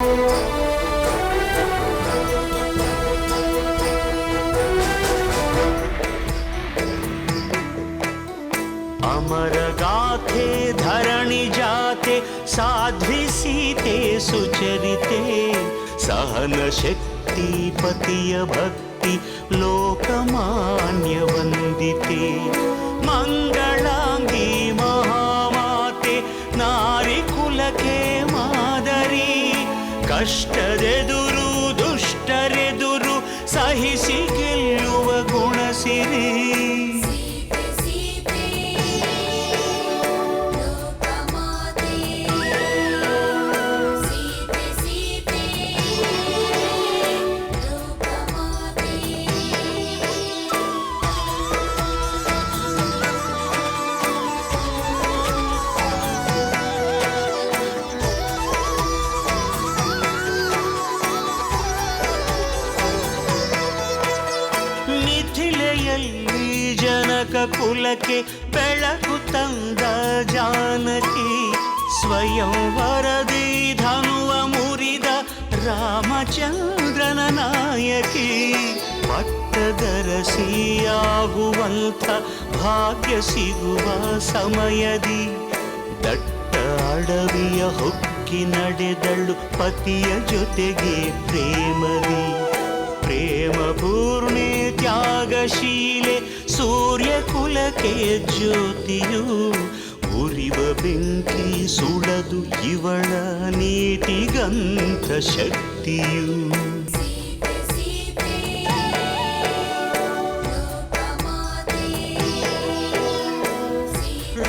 अमर गाथे धरणि जाते साध्वी सीते सुचरिते सहन शक्ति पतिय भक्ति लोकमान्य वंदिते मंगलांगी महामाते नारी कुलके मादरी कष्टदेदुरु दुष्टरेदुरु सहिಸಿ ಗೆಲ್ಲುವ ಗುಣಸಿರಿ ಜನಕ ಕುಲಕ್ಕೆ ಬೆಳಕು ತಂದ ಜಾನಕಿ ಸ್ವಯಂವರದಿ ಧನುವ ಮುರಿದ ರಾಮಚಂದ್ರನ ನಾಯಕಿ ಪಟ್ಟದರಸಿಯಾಗುವಂಥ ಭಾಗ್ಯ ಸಿಗುವ ಸಮಯದಿ ದಟ್ಟ ಅಡವಿಯ ಹೊಕ್ಕಿ ನಡೆದಳು ಪತಿಯ ಜೊತೆಗೆ ಪ್ರೇಮದಿ ಪ್ರೇಮ ಪೂರ್ಣೆ ತ್ಯಾಗಶೀಲೆ ಸೂರ್ಯ ಕುಲಕ್ಕೆ ಜ್ಯೋತಿಯು ಉರಿವ ಬೆಂಕಿ ಸುಡದು ಇವಳ ನೀತಿಗಂಥ ಶಕ್ತಿಯು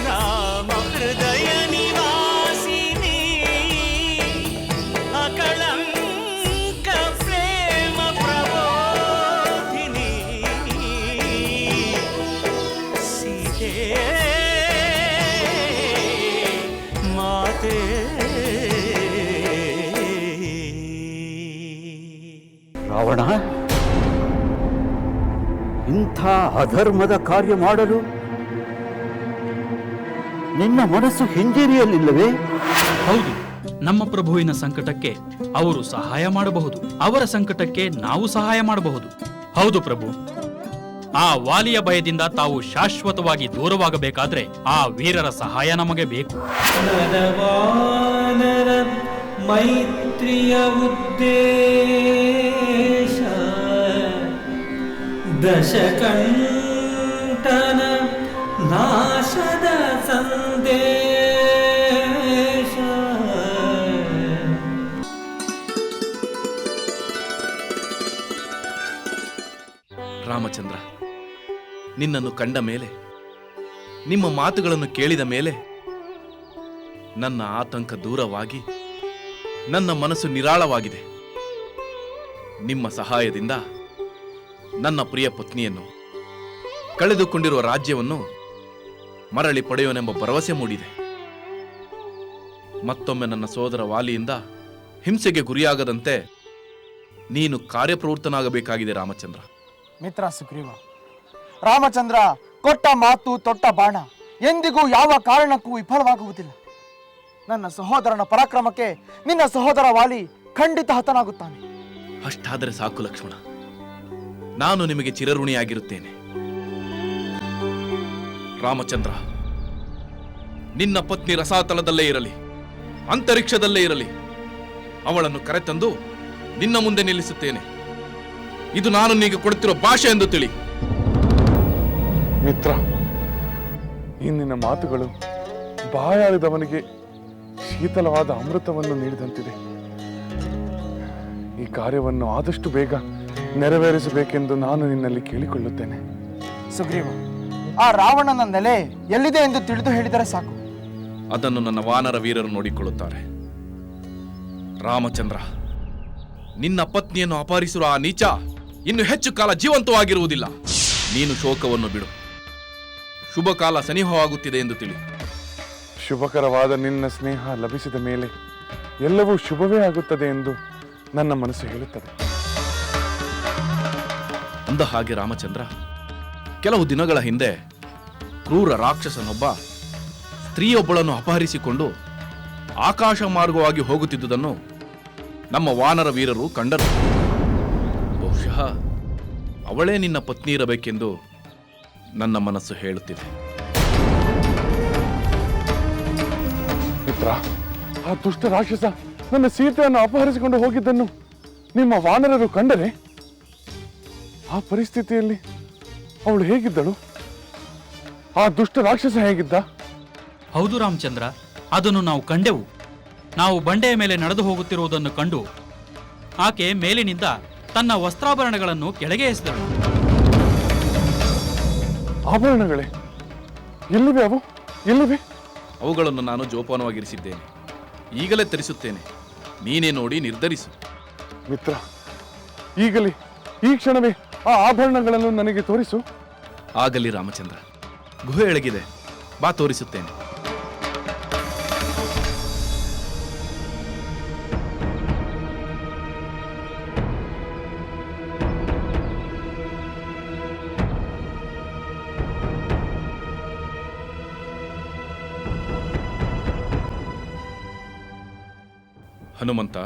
ರಾಮ ಹೃದಯ ನಿವಾಸಿನಿ ಅಕಳಂಕ ಪ್ರೇಮ ಪ್ರಬೋಧಿನಿ ಸೀತೆ ಮಾತೆ ರಾವಣ ಇಂಥ ಅಧರ್ಮದ ಕಾರ್ಯ ಮಾಡಲು ನಿನ್ನ ಮನಸ್ಸು ಹಿಂಜರಿಯಲಿಲ್ಲವೇ? ಹೌದು, ನಮ್ಮ ಪ್ರಭುವಿನ ಸಂಕಟಕ್ಕೆ ಅವರು ಸಹಾಯ ಮಾಡಬಹುದು, ಅವರ ಸಂಕಟಕ್ಕೆ ನಾವು ಸಹಾಯ ಮಾಡಬಹುದು. ಹೌದು ಪ್ರಭು, ಆ ವಾಲಿಯ ಭಯದಿಂದ ತಾವು ಶಾಶ್ವತವಾಗಿ ದೂರವಾಗಬೇಕಾದ್ರೆ ಆ ವೀರರ ಸಹಾಯ ನಮಗೆ ಬೇಕು. ನರವಾನರ ಮೈತ್ರಿಯ ಉದ್ದೇಶ ದಶಕಂಠನ ನಾಶದ ಸಂದೇಶ. ರಾಮಚಂದ್ರ, ನಿನ್ನನ್ನು ಕಂಡ ಮೇಲೆ, ನಿಮ್ಮ ಮಾತುಗಳನ್ನು ಕೇಳಿದ ಮೇಲೆ ನನ್ನ ಆತಂಕ ದೂರವಾಗಿ ನನ್ನ ಮನಸ್ಸು ನಿರಾಳವಾಗಿದೆ. ನಿಮ್ಮ ಸಹಾಯದಿಂದ ನನ್ನ ಪ್ರಿಯ ಪತ್ನಿಯನ್ನು, ಕಳೆದುಕೊಂಡಿರುವ ರಾಜ್ಯವನ್ನು ಮರಳಿ ಪಡೆಯೋನೆಂಬ ಭರವಸೆ ಮೂಡಿದೆ. ಮತ್ತೊಮ್ಮೆ ನನ್ನ ಸೋದರ ವಾಲಿಯಿಂದ ಹಿಂಸೆಗೆ ಗುರಿಯಾಗದಂತೆ ನೀನು ಕಾರ್ಯಪ್ರವೃತ್ತನಾಗಬೇಕಾಗಿದೆ ರಾಮಚಂದ್ರ. ಮಿತ್ರ ಸುಗ್ರೀವ, ರಾಮಚಂದ್ರ ಕೊಟ್ಟ ಮಾತು ತೊಟ್ಟ ಬಾಣ ಎಂದಿಗೂ ಯಾವ ಕಾರಣಕ್ಕೂ ವಿಫಲವಾಗುವುದಿಲ್ಲ. ನನ್ನ ಸಹೋದರನ ಪರಾಕ್ರಮಕ್ಕೆ ನಿನ್ನ ಸಹೋದರ ವಾಲಿ ಖಂಡಿತ ಹತನಾಗುತ್ತಾನೆ. ಅಷ್ಟಾದರೆ ಸಾಕು ಲಕ್ಷ್ಮಣ, ನಾನು ನಿಮಗೆ ಚಿರಋಣಿಯಾಗಿರುತ್ತೇನೆ. ರಾಮಚಂದ್ರ, ನಿನ್ನ ಪತ್ನಿ ರಸಾತಲದಲ್ಲೇ ಇರಲಿ, ಅಂತರಿಕ್ಷದಲ್ಲೇ ಇರಲಿ, ಅವಳನ್ನು ಕರೆತಂದು ನಿನ್ನ ಮುಂದೆ ನಿಲ್ಲಿಸುತ್ತೇನೆ. ಇದು ನಾನು ನಿನಗೆ ಕೊಡುತ್ತಿರುವ ಭಾಷೆ ಎಂದು ತಿಳಿ. ಮಿತ್ರ, ಇಂದಿನ ಮಾತುಗಳು ಬಾಯಾರಿದವನಿಗೆ ಶೀತಲವಾದ ಅಮೃತವನ್ನು ನೀಡಿದಂತಿದೆ. ಈ ಕಾರ್ಯವನ್ನು ಆದಷ್ಟು ಬೇಗ ನೆರವೇರಿಸಬೇಕೆಂದು ನಾನು ನಿನ್ನಲ್ಲಿ ಕೇಳಿಕೊಳ್ಳುತ್ತೇನೆ. ಸುಗ್ರೀವ, ಆ ರಾವಣನ ನೆಲೆ ಎಲ್ಲಿದೆ ಎಂದು ತಿಳಿದು ಹೇಳಿದರೆ ಸಾಕು. ಅದನ್ನು ನನ್ನ ವಾನರ ವೀರರು ನೋಡಿಕೊಳ್ಳುತ್ತಾರೆ. ರಾಮಚಂದ್ರ, ನಿನ್ನ ಪತ್ನಿಯನ್ನು ಅಪಹರಿಸಿರುವ ಆ ನೀಚ ಇನ್ನು ಹೆಚ್ಚು ಕಾಲ ಜೀವಂತವಾಗಿರುವುದಿಲ್ಲ. ನೀನು ಶೋಕವನ್ನು ಬಿಡು. ಶುಭ ಕಾಲ ಸನಿಹವಾಗುತ್ತಿದೆ ಎಂದು ತಿಳಿ. ಶುಭಕರವಾದ ನಿನ್ನ ಸ್ನೇಹ ಲಭಿಸಿದ ಮೇಲೆ ಎಲ್ಲವೂ ಶುಭವೇ ಆಗುತ್ತದೆ ಎಂದು ನನ್ನ ಮನಸ್ಸು ಹೇಳುತ್ತದೆ. ಅಂದ ಹಾಗೆ ರಾಮಚಂದ್ರ, ಕೆಲವು ದಿನಗಳ ಹಿಂದೆ ಕ್ರೂರ ರಾಕ್ಷಸನೊಬ್ಬ ಸ್ತ್ರೀಯೊಬ್ಬಳನ್ನು ಅಪಹರಿಸಿಕೊಂಡು ಆಕಾಶ ಮಾರ್ಗವಾಗಿ ಹೋಗುತ್ತಿದ್ದುದನ್ನು ನಮ್ಮ ವಾನರ ವೀರರು ಕಂಡರು. ಬಹುಶಃ ಅವಳೇ ನಿನ್ನ ಪತ್ನಿ ಇರಬೇಕೆಂದು ನನ್ನ ಮನಸ್ಸು ಹೇಳುತ್ತಿದೆ. ಮಿತ್ರ, ಆ ದುಷ್ಟ ರಾಕ್ಷಸ ನನ್ನ ಸೀತೆಯನ್ನು ಅಪಹರಿಸಿಕೊಂಡು ಹೋಗಿದ್ದನ್ನು ನಿಮ್ಮ ವಾನರರು ಕಂಡರೆ ಆ ಪರಿಸ್ಥಿತಿಯಲ್ಲಿ ಅವಳು ಹೇಗಿದ್ದಳು? ಆ ದುಷ್ಟ ರಾಕ್ಷಸ ಹೇಗಿದ್ದ? ಹೌದು ರಾಮಚಂದ್ರ, ಅದನ್ನು ನಾವು ಕಂಡೆವು. ನಾವು ಬಂಡೆಯ ಮೇಲೆ ನಡೆದು ಹೋಗುತ್ತಿರುವುದನ್ನು ಕಂಡು ಆಕೆ ಮೇಲಿನಿಂದ ತನ್ನ ವಸ್ತ್ರಾಭರಣಗಳನ್ನು ಕೆಳಗೆ ಎಸೆದಳು. ಆಭರಣಗಳೇ ಎಲ್ಲಿವೆ? ಅವು ಎಲ್ಲಿವೆ? ಅವುಗಳನ್ನು ನಾನು ಜೋಪಾನವಾಗಿರಿಸಿದ್ದೇನೆ. ಈಗಲೇ ತರಿಸುತ್ತೇನೆ. ನೀನೇ ನೋಡಿ ನಿರ್ಧರಿಸು. ಮಿತ್ರ, ಈಗಲೇ ಈ ಕ್ಷಣವೇ ಆ ಆಭರಣಗಳನ್ನು ನನಗೆ ತೋರಿಸು. ಆಗಲಿ ರಾಮಚಂದ್ರ, ಗುಹೆ ಎಳಗಿದೆ, ಬಾ ತೋರಿಸುತ್ತೇನೆ. ಹನುಮಂತ,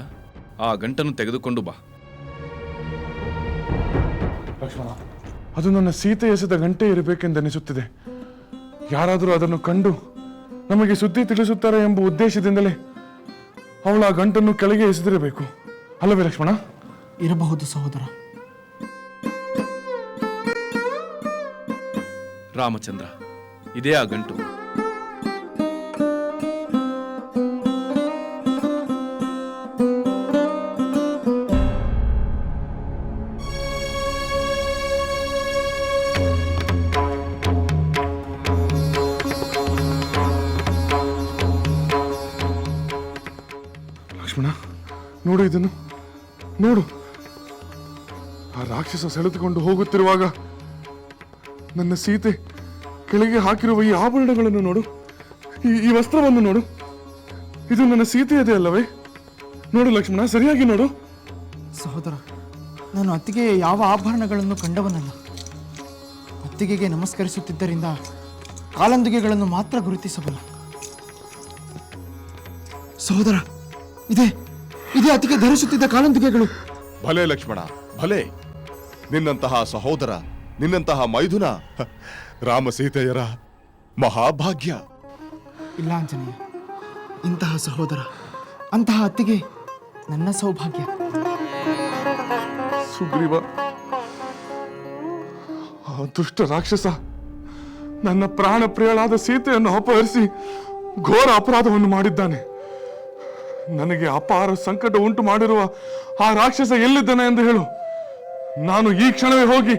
ಆ ಗಂಟನ್ನು ತೆಗೆದುಕೊಂಡು ಬಾ. ಲಕ್ಷ್ಮಣ, ಅದು ನನ್ನ ಸೀತೆ ಎಸೆದ ಗಂಟೆ ಇರಬೇಕೆಂದೆನಿಸುತ್ತಿದೆ. ಯಾರಾದರೂ ಅದನ್ನು ಕಂಡು ನಮಗೆ ಸುದ್ದಿ ತಿಳಿಸುತ್ತಾರೆ ಎಂಬ ಉದ್ದೇಶದಿಂದಲೇ ಅವಳು ಆ ಗಂಟನ್ನು ಕೆಳಗೆ ಎಸೆದಿರಬೇಕು, ಅಲ್ಲವೇ ಲಕ್ಷ್ಮಣ? ಇರಬಹುದು ಸಹೋದರ. ರಾಮಚಂದ್ರ, ಇದೇ ಆ ಗಂಟು. ಲಕ್ಷ್ಮಣ, ನೋಡು ಇದನ್ನು, ನೋಡು. ಆ ರಾಕ್ಷಸ ಸೆಳೆದುಕೊಂಡು ಹೋಗುತ್ತಿರುವಾಗ ನನ್ನ ಸೀತೆ ಕೆಳಗೆ ಹಾಕಿರುವ ಈ ಆಭರಣಗಳನ್ನು ನೋಡು, ಈ ವಸ್ತ್ರವನ್ನು ನೋಡು. ಇದು ನನ್ನ ಸೀತೆಯದೇ ಅಲ್ಲವೇ? ನೋಡು ಲಕ್ಷ್ಮಣ, ಸರಿಯಾಗಿ ನೋಡು. ಸಹೋದರ, ನಾನು ಅತ್ತಿಗೆಯ ಯಾವ ಆಭರಣಗಳನ್ನು ಕಂಡವನಲ್ಲ. ಅತ್ತಿಗೆಗೆ ನಮಸ್ಕರಿಸುತ್ತಿದ್ದರಿಂದ ಕಾಲಂದುಗೆಗಳನ್ನು ಮಾತ್ರ ಗುರುತಿಸಬಲ್ಲ. ಸಹೋದರ, ಇದೇ ಅತ್ತಿಗೆ ಧರಿಸುತ್ತಿದ್ದ ಕಾಲಂದುಗೆಗಳು. ಭಲೆ ಲಕ್ಷ್ಮಣ, ಭಲೆ. ನಿನ್ನಂತಹ ಸಹೋದರ, ನಿನ್ನಂತಹ ಮೈದುನ ರಾಮ ಸೀತೆಯರ ಮಹಾಭಾಗ್ಯ. ಇಲ್ಲ ಆಂಜನೇಯ, ಇಂತಹ ಸಹೋದರ, ಅಂತಹ ಅತ್ತಿಗೆ ನನ್ನ ಸೌಭಾಗ್ಯ. ಸುಗ್ರೀವ, ಆ ದುಷ್ಟ ರಾಕ್ಷಸ ನನ್ನ ಪ್ರಾಣ ಪ್ರಿಯಳಾದ ಸೀತೆಯನ್ನು ಅಪಹರಿಸಿ ಘೋರ ಅಪರಾಧವನ್ನು ಮಾಡಿದ್ದಾನೆ. ನನಗೆ ಅಪಾರ ಸಂಕಟ ಉಂಟು ಮಾಡಿರುವ ಆ ರಾಕ್ಷಸ ಎಲ್ಲಿದ್ದಾನೆ ಎಂದು ಹೇಳು. ನಾನು ಈ ಕ್ಷಣವೇ ಹೋಗಿ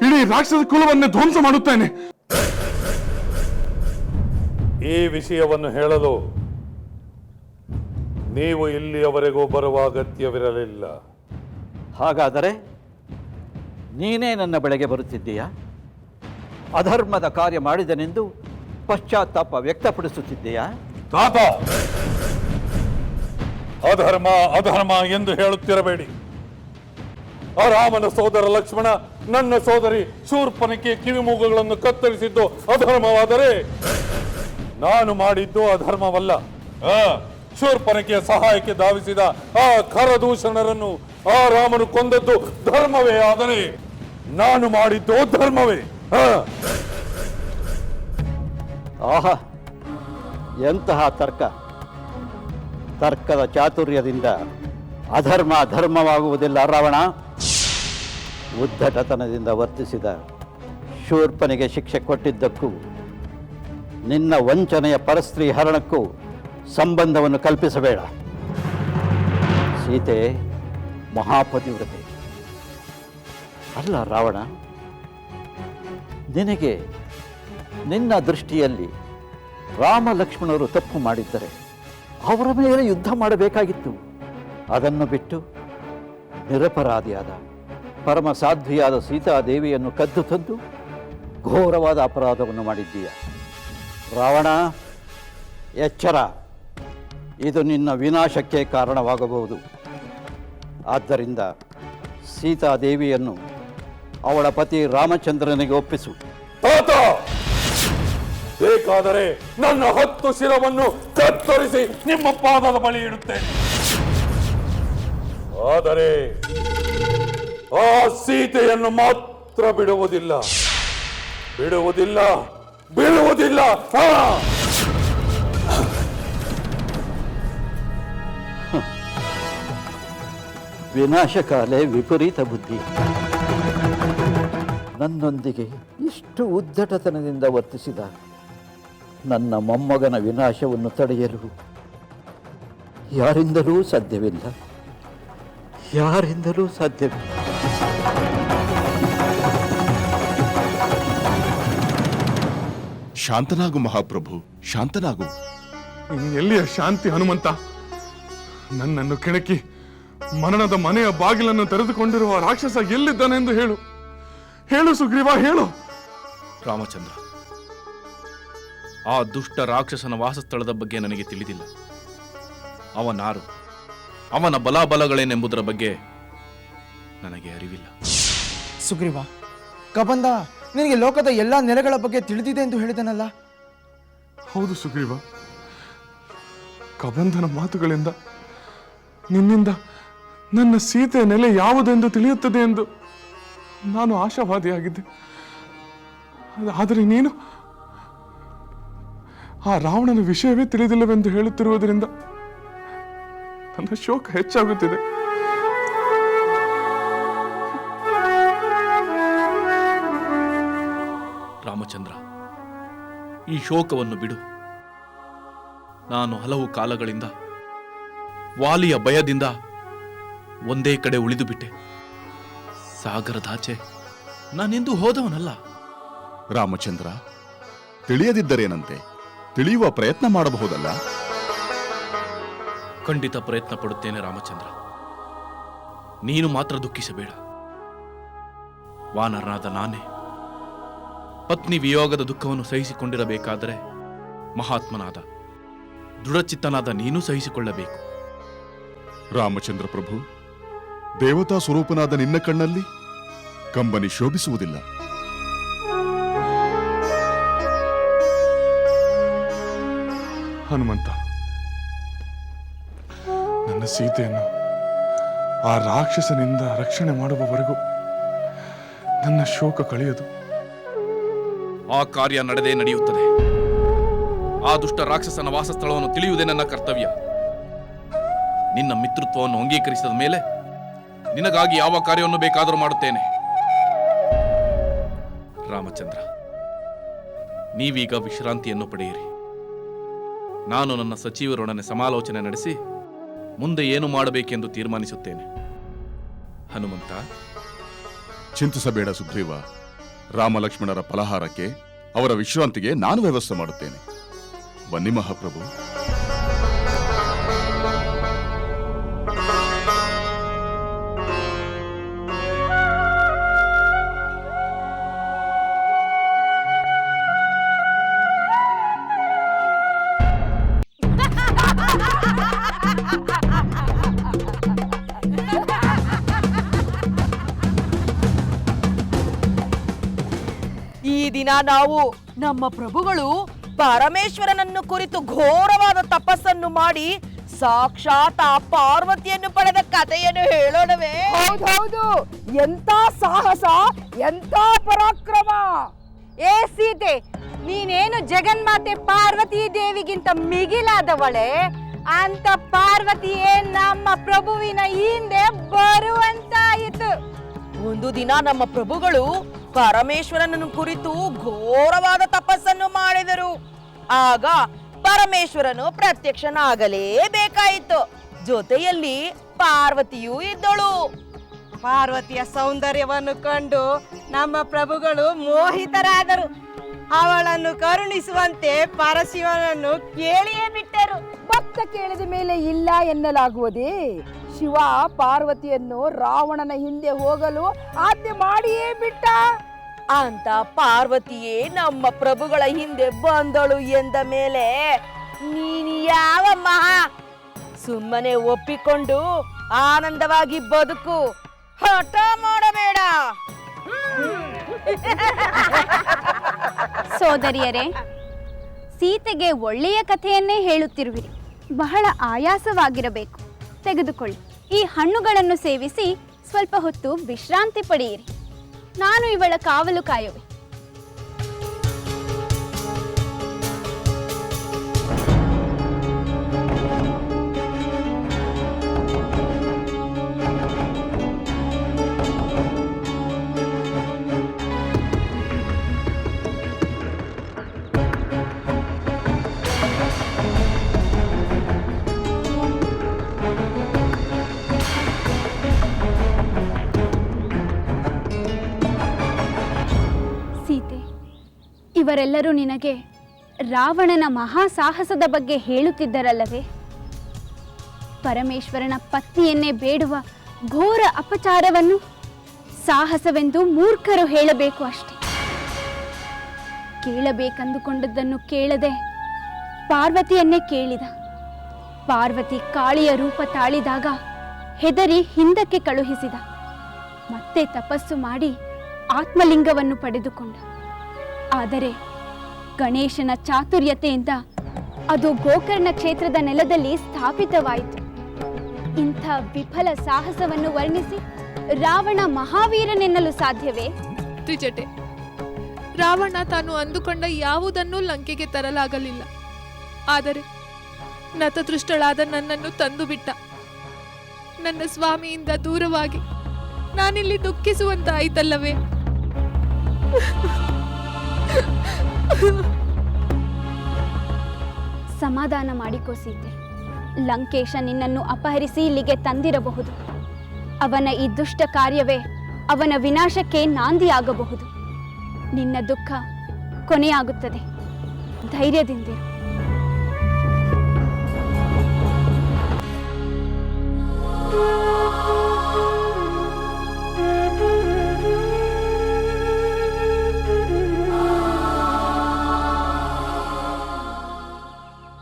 ಇಡೀ ರಾಕ್ಷಸ ಕುಲವನ್ನೇ ಧ್ವಂಸ ಮಾಡುತ್ತೇನೆ. ಈ ವಿಷಯವನ್ನು ಹೇಳಲು ನೀವು ಇಲ್ಲಿಯವರೆಗೂ ಬರುವ ಅಗತ್ಯವಿರಲಿಲ್ಲ. ಹಾಗಾದರೆ ನೀನೇ ನನ್ನ ಬಳಿಗೆ ಬರುತ್ತಿದ್ದೀಯಾ? ಅಧರ್ಮದ ಕಾರ್ಯ ಮಾಡಿದನೆಂದು ಪಶ್ಚಾತ್ತಾಪ ವ್ಯಕ್ತಪಡಿಸುತ್ತಿದ್ದೀಯಾ? ತಾತ, ಅಧರ್ಮ ಅಧರ್ಮ ಎಂದು ಹೇಳುತ್ತಿರಬೇಡಿ. ಆ ರಾಮನ ಸೋದರ ಲಕ್ಷ್ಮಣ ನನ್ನ ಸೋದರಿ ಶೂರ್ಪನಖಿಯ ಕಿವಿಮೂಗುಗಳನ್ನು ಕತ್ತರಿಸಿದ್ದು ಅಧರ್ಮವಾದರೆ ನಾನು ಮಾಡಿದ್ದು ಅಧರ್ಮವಲ್ಲ. ಶೂರ್ಪನಖಿಯ ಸಹಾಯಕ್ಕೆ ಧಾವಿಸಿದ ಆ ಖರದೂಷಣರನ್ನು ಆ ರಾಮನು ಕೊಂದದ್ದು ಧರ್ಮವೇ ಆದರೆ ನಾನು ಮಾಡಿದ್ದು ಧರ್ಮವೇ. ಆಹಾ, ಎಂತಹ ತರ್ಕದ ಚಾತುರ್ಯದಿಂದ ಅಧರ್ಮ ಧರ್ಮವಾಗುವುದಿಲ್ಲ ರಾವಣ. ಉದ್ದಟತನದಿಂದ ವರ್ತಿಸಿದ ಶೂರ್ಪನಿಗೆ ಶಿಕ್ಷೆ ಕೊಟ್ಟಿದ್ದಕ್ಕೂ ನಿನ್ನ ವಂಚನೆಯ ಪರಸ್ತ್ರೀ ಹರಣಕ್ಕೂ ಸಂಬಂಧವನ್ನು ಕಲ್ಪಿಸಬೇಡ. ಸೀತೆ ಮಹಾಪತಿವ್ರತೆ ಅಲ್ಲ ರಾವಣ. ನಿನಗೆ ನಿನ್ನ ದೃಷ್ಟಿಯಲ್ಲಿ ರಾಮ ಲಕ್ಷ್ಮಣರು ತಪ್ಪು ಮಾಡಿದ್ದರೆ ಅವರ ಮೇಲೆ ಯುದ್ಧ ಮಾಡಬೇಕಾಗಿತ್ತು. ಅದನ್ನು ಬಿಟ್ಟು ನಿರಪರಾಧಿಯಾದ ಪರಮ ಸಾಧ್ವಿಯಾದ ಸೀತಾದೇವಿಯನ್ನು ಕದ್ದು ತಂದು ಘೋರವಾದ ಅಪರಾಧವನ್ನು ಮಾಡಿದ್ದೀಯ ರಾವಣ. ಎಚ್ಚರ, ಇದು ನಿನ್ನ ವಿನಾಶಕ್ಕೆ ಕಾರಣವಾಗಬಹುದು. ಆದ್ದರಿಂದ ಸೀತಾದೇವಿಯನ್ನು ಅವಳ ಪತಿ ರಾಮಚಂದ್ರನಿಗೆ ಒಪ್ಪಿಸು. ತಾತ, ಬೇಕಾದರೆ ನನ್ನ 10 ಶಿರವನ್ನು ಕತ್ತರಿಸಿ ನಿಮ್ಮ ಪಾದದ ಬಳಿ ಇಡುತ್ತೇನೆ. ಆದರೆ ಆ ಸೀತೆಯನ್ನು ಮಾತ್ರ ಬಿಡುವುದಿಲ್ಲ, ಬಿಡುವುದಿಲ್ಲ, ಬಿಡುವುದಿಲ್ಲ. ವಿನಾಶಕಾಲೆ ವಿಪರೀತ ಬುದ್ಧಿ. ನನ್ನೊಂದಿಗೆ ಇಷ್ಟು ಉದ್ದಟತನದಿಂದ ವರ್ತಿಸಿದ ನನ್ನ ಮೊಮ್ಮಗನ ವಿನಾಶವನ್ನು ತಡೆಯಲು ಯಾರಿಂದಲೂ ಸಾಧ್ಯವಿಲ್ಲ, ಯಾರಿಂದಲೂ ಸಾಧ್ಯವಿಲ್ಲ. ಶಾಂತನಾಗು ಮಹಾಪ್ರಭು, ಶಾಂತನಾಗು. ಎಲ್ಲಿಯ ಶಾಂತಿ ಹನುಮಂತ? ನನ್ನನ್ನು ಕೆಣಕಿ ಮರಣದ ಮನೆಯ ಬಾಗಿಲನ್ನು ತೆರೆದುಕೊಂಡಿರುವ ರಾಕ್ಷಸ ಎಲ್ಲಿದ್ದಾನೆಂದು ಹೇಳು. ಹೇಳು ಸುಗ್ರೀವ, ಹೇಳು. ರಾಮಚಂದ್ರ, ಆ ದುಷ್ಟ ರಾಕ್ಷಸನ ವಾಸಸ್ಥಳದ ಬಗ್ಗೆ ನನಗೆ ತಿಳಿದಿಲ್ಲ. ಅವನಾರು, ಅವನ ಬಲಾಬಲಗಳೇನೆಂಬುದರ ಬಗ್ಗೆ ನನಗೆ ಅರಿವಿಲ್ಲ. ಸುಗ್ರೀವ, ಕಬಂದ ನಿನಗೆ ಲೋಕದ ಎಲ್ಲಾ ನೆಲೆಗಳ ಬಗ್ಗೆ ತಿಳಿದಿದೆ ಎಂದು ಹೇಳಿದನಲ್ಲ? ಹೌದು ಸುಗ್ರೀವ, ಕಬಂಧನ ಮಾತುಗಳಿಂದ ನಿನ್ನಿಂದ ನನ್ನ ಸೀತೆಯ ನೆಲೆ ಯಾವುದೆಂದು ತಿಳಿಯುತ್ತದೆ ಎಂದು ನಾನು ಆಶಾವಾದಿಯಾಗಿದ್ದೆ. ಆದರೆ ನೀನು ಆ ರಾವಣನ ವಿಷಯವೇ ತಿಳಿದಿಲ್ಲವೆಂದು ಹೇಳುತ್ತಿರುವುದರಿಂದ ನನ್ನ ಶೋಕ ಹೆಚ್ಚಾಗುತ್ತಿದೆ. ರಾಮಚಂದ್ರ, ಈ ಶೋಕವನ್ನು ಬಿಡು. ನಾನು ಹಲವು ಕಾಲಗಳಿಂದ ವಾಲಿಯ ಭಯದಿಂದ ಒಂದೇ ಕಡೆ ಉಳಿದು ಬಿಟ್ಟೆ. ಸಾಗರದಾಚೆ ನಾನೆಂದೂ ಹೋದವನಲ್ಲ. ರಾಮಚಂದ್ರ, ತಿಳಿಯದಿದ್ದರೇನಂತೆ? ತಿಳಿಯುವ ಪ್ರಯತ್ನ ಮಾಡಬಹುದಲ್ಲ? ಖಂಡಿತ ಪ್ರಯತ್ನ ಪಡುತ್ತೇನೆ ರಾಮಚಂದ್ರ. ನೀನು ಮಾತ್ರ ದುಃಖಿಸಬೇಡ. ವಾನರನಾದ ನಾನೇ ಪತ್ನಿ ವಿಯೋಗದ ದುಃಖವನ್ನು ಸಹಿಸಿಕೊಂಡಿರಬೇಕಾದರೆ ಮಹಾತ್ಮನಾದ ದೃಢಚಿತ್ತನಾದ ನೀನು ಸಹಿಸಿಕೊಳ್ಳಬೇಕು. ರಾಮಚಂದ್ರ ಪ್ರಭು, ದೇವತಾ ಸ್ವರೂಪನಾದ ನಿನ್ನ ಕಣ್ಣಲ್ಲಿ ಕಂಬನಿ ಶೋಭಿಸುವುದಿಲ್ಲ. ಹನುಮಂತ, ನನ್ನ ಸೀತೆಯನ್ನು ಆ ರಾಕ್ಷಸನಿಂದ ರಕ್ಷಣೆ ಮಾಡುವವರೆಗೂ ನನ್ನ ಶೋಕ ಕಳೆಯದು. ಆ ಕಾರ್ಯ ನಡೆದೇ ನಡೆಯುತ್ತದೆ. ಆ ದುಷ್ಟ ರಾಕ್ಷಸನ ವಾಸಸ್ಥಳವನ್ನು ತಿಳಿಯುವುದೇ ನನ್ನ ಕರ್ತವ್ಯ. ನಿನ್ನ ಮಿತ್ರತ್ವವನ್ನು ಅಂಗೀಕರಿಸಿದ ಮೇಲೆ ನಿನಗಾಗಿ ಯಾವ ಕಾರ್ಯವನ್ನು ಬೇಕಾದರೂ ಮಾಡುತ್ತೇನೆ. ರಾಮಚಂದ್ರ, ನೀವೀಗ ವಿಶ್ರಾಂತಿಯನ್ನು ಪಡೆಯಿರಿ. ನಾನು ನನ್ನ ಸಚಿವರೊಡನೆ ಸಮಾಲೋಚನೆ ನಡೆಸಿ ಮುಂದೆ ಏನು ಮಾಡಬೇಕೆಂದು ತೀರ್ಮಾನಿಸುತ್ತೇನೆ. ಹನುಮಂತ, ಚಿಂತಿಸಬೇಡ ಸುಗ್ರೀವ. ರಾಮಲಕ್ಷ್ಮಣರ ಫಲಹಾರಕ್ಕೆ, ಅವರ ವಿಶ್ರಾಂತಿಗೆ ನಾನು ವ್ಯವಸ್ಥೆ ಮಾಡುತ್ತೇನೆ. ಬನ್ನಿ ಮಹಾಪ್ರಭು. ಈ ದಿನ ನಾವು ನಮ್ಮ ಪ್ರಭುಗಳು ಪರಮೇಶ್ವರನನ್ನು ಕುರಿತು ಘೋರವಾದ ತಪಸ್ಸನ್ನು ಮಾಡಿ ಸಾಕ್ಷಾತ್ ಆ ಪಾರ್ವತಿಯನ್ನು ಪಡೆದ ಕಥೆಯನ್ನು ಹೇಳೋಣವೇ? ಹೌದು, ಎಂತ ಸಾಹಸ, ಎಂತ ಪರಾಕ್ರಮ! ಏ ಸೀತೆ, ನೀನೇನು ಜಗನ್ಮಾತೆ ಪಾರ್ವತಿ ದೇವಿಗಿಂತ ಮಿಗಿಲಾದವಳೆ? ಅಂತ ಪಾರ್ವತಿಯೇ ನಮ್ಮ ಪ್ರಭುವಿನ ಹಿಂದೆ ಬರುವಂತಾಯಿತು. ಒಂದು ದಿನ ನಮ್ಮ ಪ್ರಭುಗಳು ಪರಮೇಶ್ವರನನ್ನು ಕುರಿತು ಘೋರವಾದ ತಪಸ್ಸನ್ನು ಮಾಡಿದರು. ಆಗ ಪರಮೇಶ್ವರನು ಪ್ರತ್ಯಕ್ಷನಾಗಲೇಬೇಕಾಯಿತು. ಜೊತೆಯಲ್ಲಿ ಪಾರ್ವತಿಯೂ ಇದ್ದಳು. ಪಾರ್ವತಿಯ ಸೌಂದರ್ಯವನ್ನು ಕಂಡು ನಮ್ಮ ಪ್ರಭುಗಳು ಮೋಹಿತರಾದರು. ಅವಳನ್ನು ಕರುಣಿಸುವಂತೆ ಪರಶಿವನನ್ನು ಕೇಳಿಯೇ ಬಿಟ್ಟರು. ಭಕ್ತ ಕೇಳಿದ ಮೇಲೆ ಇಲ್ಲ ಎನ್ನಲಾಗುವುದೇ? ಶಿವ ಪಾರ್ವತಿಯನ್ನು ರಾವಣನ ಹಿಂದೆ ಹೋಗಲು ಆಜ್ಞೆ ಮಾಡಿಯೇ ಬಿಟ್ಟ. ಅಂತ ಪಾರ್ವತಿಯೇ ನಮ್ಮ ಪ್ರಭುಗಳ ಹಿಂದೆ ಬಂದಳು ಎಂದ ಮೇಲೆ ನೀನು ಯಾವ ಮಹಾ? ಸುಮ್ಮನೆ ಒಪ್ಪಿಕೊಂಡು ಆನಂದವಾಗಿ ಬದುಕು, ಹಠ ಮಾಡಬೇಡ. ಸೋದರಿಯರೇ, ಸೀತೆಗೆ ಒಳ್ಳೆಯ ಕಥೆಯನ್ನೇ ಹೇಳುತ್ತಿರುವಿರಿ. ಬಹಳ ಆಯಾಸವಾಗಿರಬೇಕು. ತೆಗೆದುಕೊಳ್ಳಿ. ಈ ಹಣ್ಣುಗಳನ್ನು ಸೇವಿಸಿ ಸ್ವಲ್ಪ ಹೊತ್ತು ವಿಶ್ರಾಂತಿ ಪಡೆಯಿರಿ. ನಾನು ಇವಳ ಕಾವಲು ಕಾಯುವೆ. ಇವರೆಲ್ಲರೂ ನಿನಗೆ ರಾವಣನ ಮಹಾಸಾಹಸದ ಬಗ್ಗೆ ಹೇಳುತ್ತಿದ್ದರಲ್ಲವೇ? ಪರಮೇಶ್ವರನ ಪತ್ನಿಯನ್ನೇ ಬೇಡುವ ಘೋರ ಅಪಚಾರವನ್ನು ಸಾಹಸವೆಂದು ಮೂರ್ಖರು ಹೇಳಬೇಕು ಅಷ್ಟೆ. ಕೇಳಬೇಕೆಂದುಕೊಂಡದ್ದನ್ನು ಕೇಳದೆ ಪಾರ್ವತಿಯನ್ನೇ ಕೇಳಿದ. ಪಾರ್ವತಿ ಕಾಳಿಯ ರೂಪ ತಾಳಿದಾಗ ಹೆದರಿ ಹಿಂದಕ್ಕೆ ಕಳುಹಿಸಿದ. ಮತ್ತೆ ತಪಸ್ಸು ಮಾಡಿ ಆತ್ಮಲಿಂಗವನ್ನು ಪಡೆದುಕೊಂಡ. ಆದರೆ ಗಣೇಶನ ಚಾತುರ್ಯತೆಯಿಂದ ಅದು ಗೋಕರ್ಣ ಕ್ಷೇತ್ರದ ನೆಲದಲ್ಲಿ ಸ್ಥಾಪಿತವಾಯಿತು. ಇಂಥ ವಿಫಲ ಸಾಹಸವನ್ನು ವರ್ಣಿಸಿ ರಾವಣ ಮಹಾವೀರನೆನ್ನಲು ಸಾಧ್ಯವೇ? ತ್ರಿಜಟೆ, ರಾವಣ ತಾನು ಅಂದುಕೊಂಡ ಯಾವುದನ್ನೂ ಲಂಕೆಗೆ ತರಲಾಗಲಿಲ್ಲ. ಆದರೆ ನತದೃಷ್ಟಳಾದ ನನ್ನನ್ನು ತಂದು ಬಿಟ್ಟ. ನನ್ನ ಸ್ವಾಮಿಯಿಂದ ದೂರವಾಗಿ ನಾನಿಲ್ಲಿ ದುಃಖಿಸುವಂತಾಯಿತಲ್ಲವೇ? ಸಮಾಧಾನ ಮಾಡಿಕೋ ಸೀತೆ. ಲಂಕೇಶ ನಿನ್ನನ್ನು ಅಪಹರಿಸಿ ಇಲ್ಲಿಗೆ ತಂದಿರಬಹುದು. ಅವನ ಈ ದುಷ್ಟ ಕಾರ್ಯವೇ ಅವನ ವಿನಾಶಕ್ಕೆ ನಾಂದಿಯಾಗಬಹುದು. ನಿನ್ನ ದುಃಖ ಕೊನೆಯಾಗುತ್ತದೆ. ಧೈರ್ಯದಿಂದಿರು.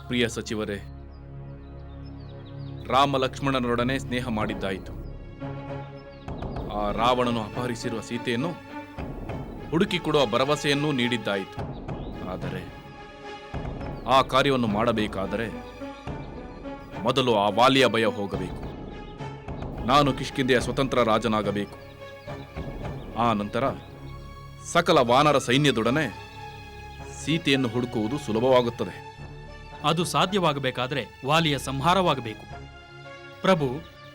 ಪ್ರಿಯ ಸಚಿವರೇ, ರಾಮ ಲಕ್ಷ್ಮಣನರೊಡನೆ ಸ್ನೇಹ ಮಾಡಿದ್ದಾಯಿತು. ಆ ರಾವಣನು ಅಪಹರಿಸಿರುವ ಸೀತೆಯನ್ನು ಹುಡುಕಿಕೊಡುವ ಭರವಸೆಯನ್ನೂ ನೀಡಿದ್ದಾಯಿತು. ಆದರೆ ಆ ಕಾರ್ಯವನ್ನು ಮಾಡಬೇಕಾದರೆ ಮೊದಲು ಆ ವಾಲಿಯ ಭಯ ಹೋಗಬೇಕು. ನಾನು ಕಿಷ್ಕಿಂಧೆಯ ಸ್ವತಂತ್ರ ರಾಜನಾಗಬೇಕು. ಆ ನಂತರ ಸಕಲ ವಾನರ ಸೈನ್ಯದೊಡನೆ ಸೀತೆಯನ್ನು ಹುಡುಕುವುದು ಸುಲಭವಾಗುತ್ತದೆ. ಅದು ಸಾಧ್ಯವಾಗಬೇಕಾದ್ರೆ ವಾಲಿಯ ಸಂಹಾರವಾಗಬೇಕು. ಪ್ರಭು,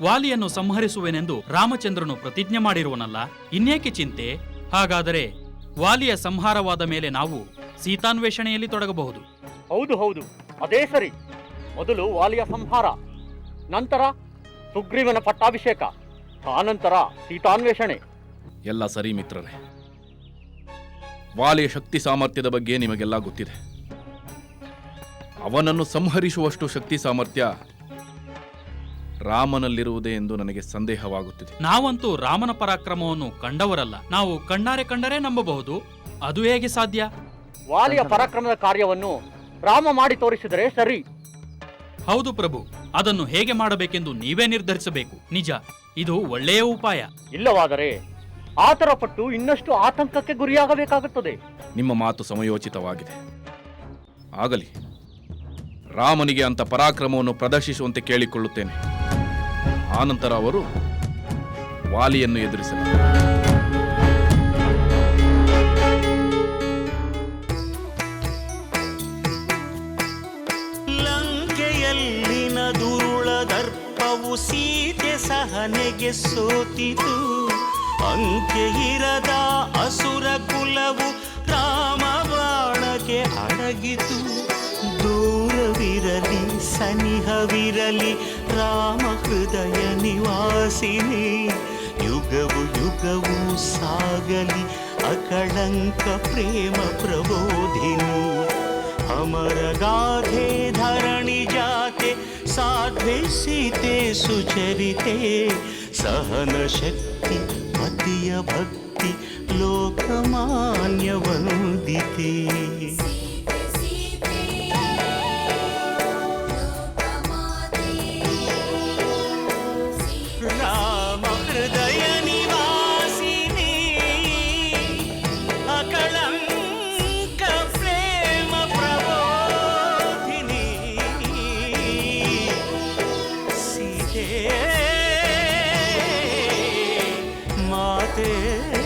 ವಾಲಿಯನ್ನು ಸಂಹರಿಸುವೆನೆಂದು ರಾಮಚಂದ್ರನು ಪ್ರತಿಜ್ಞೆ ಮಾಡಿರುವನಲ್ಲ, ಇನ್ನೇಕೆ ಚಿಂತೆ? ಹಾಗಾದರೆ ವಾಲಿಯ ಸಂಹಾರವಾದ ಮೇಲೆ ನಾವು ಸೀತಾನ್ವೇಷಣೆಯಲ್ಲಿ ತೊಡಗಬಹುದು. ಹೌದು ಹೌದು, ಅದೇ ಸರಿ. ಮೊದಲು ವಾಲಿಯ ಸಂಹಾರ, ನಂತರ ಸುಗ್ರೀವನ ಪಟ್ಟಾಭಿಷೇಕ, ಆನಂತರ ಸೀತಾನ್ವೇಷಣೆ. ಎಲ್ಲ ಸರಿ ಮಿತ್ರರೇ. ವಾಲಿಯ ಶಕ್ತಿ ಸಾಮರ್ಥ್ಯದ ಬಗ್ಗೆ ನಿಮಗೆಲ್ಲ ಗೊತ್ತಿದೆ. ಅವನನ್ನು ಸಂಹರಿಸುವಷ್ಟು ಶಕ್ತಿ ಸಾಮರ್ಥ್ಯ ರಾಮನಲ್ಲಿರುವುದೇ ಎಂದು ನನಗೆ ಸಂದೇಹವಾಗುತ್ತಿದೆ. ನಾವಂತೂ ರಾಮನ ಪರಾಕ್ರಮವನ್ನು ಕಂಡವರಲ್ಲ. ನಾವು ಕಣ್ಣಾರೆ ಕಂಡರೆ ನಂಬಬಹುದು. ಅದು ಹೇಗೆ ಸಾಧ್ಯ? ವಾಲಿಯ ಪರಾಕ್ರಮದ ಕಾರ್ಯವನ್ನು ರಾಮ ಮಾಡಿ ತೋರಿಸಿದರೆ ಸರಿ. ಹೌದು ಪ್ರಭು, ಅದನ್ನು ಹೇಗೆ ಮಾಡಬೇಕೆಂದು ನೀವೇ ನಿರ್ಧರಿಸಬೇಕು. ನಿಜ, ಇದು ಒಳ್ಳೆಯ ಉಪಾಯ. ಇಲ್ಲವಾದರೆ ಆತರ ಪಟ್ಟು ಇನ್ನಷ್ಟು ಆತಂಕಕ್ಕೆ ಗುರಿಯಾಗಬೇಕಾಗುತ್ತದೆ. ನಿಮ್ಮ ಮಾತು ಸಮಯೋಚಿತವಾಗಿದೆ. ಆಗಲಿ, ರಾಮನಿಗೆ ಅಂತ ಪರಾಕ್ರಮವನ್ನು ಪ್ರದರ್ಶಿಸುವಂತೆ ಕೇಳಿಕೊಳ್ಳುತ್ತೇನೆ. ಆನಂತರ ಅವರು ವಾಲಿಯನ್ನು ಎದುರಿಸಲು. ಲಂಕೆಯಲ್ಲಿನ ದುರುಳ ದರ್ಪವು ಸೀತೆ ಸಹನೆಗೆ ಸೋತಿತು. ಅಂಕೆ ಇರದ ಅಸುರ ಕುಲವು ರಾಮ ಬಾಣಕ್ಕೆ ಅಡಗಿತು. ದೂರವಿರಲಿ ಸನಿಹವಿರಲಿ ರಾಮ ಹೃದಯ ನಿವಾಸಿನಿ. ಯುಗವು ಯುಗವು ಸಾಗಲಿ ಅಕಳಂಕ ಪ್ರೇಮ ಪ್ರಬೋಧಿನಿ. ಅಮರ ಗಾಧೆ ಧರಣಿ ಜಾತೆ ಸಾಧ್ವೆ ಸೀತೆ ಸುಚರಿತೆ. ಸಹನ ಶಕ್ತಿ ಪತಿಯ ಭಕ್ತಿ ಲೋಕಮಾನ್ಯ ವಂದಿತೆ. ರಾಮ ಹೃದಯ ನಿವಾಸಿನಿ ಅಕಳಂಕ ಪ್ರೇಮ ಪ್ರಬೋಧಿನಿ. ಸೀತೆ ಮಾತೆ